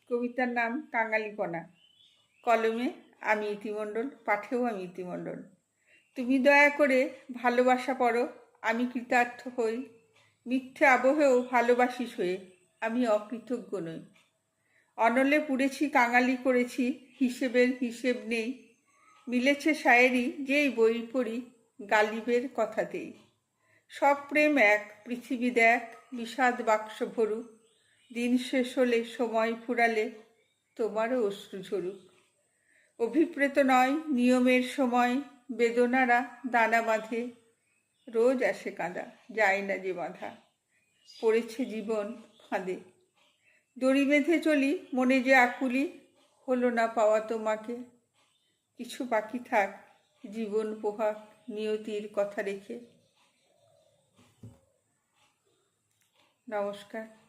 কবিতার নাম কাঙালিপনা। কলমে আমি ইতিমণ্ডল, পাঠেও আমি ইতিমণ্ডল। তুমি দয়া করে ভালোবাসা পড়ো, আমি কৃতার্থ হই। মিথ্যে আবহেও ভালোবাসি সয়ে, আমি অকৃতজ্ঞ নই। অনলে পুড়েছি, কাঙালি করেছি, হিসেবের হিসেব নেই। মিলেছে শায়েরি যেই বই পড়ি, গালিবের কথাতেই। সব প্রেম এক, পৃথিবী দেখ, বিষাদ বাক্স ভরুক। দিন শেষ হলে, সময় ফুরালে, তোমারও অশ্রু ঝরুক। অভিপ্রেত নয় নিয়মের সময়, বেদনারা দানা বাঁধে। রোজ আসে কাঁদা, যায় না যে বাঁধা, পড়েছে জীবন ফাঁদে। দড়ি বেঁধে চলি, মনে যে আকুলি, হলো না পাওয়া তোমাকে। কিছু বাকি থাক, জীবন পোহাক নিয়তির কথা রেখে। নমস্কার।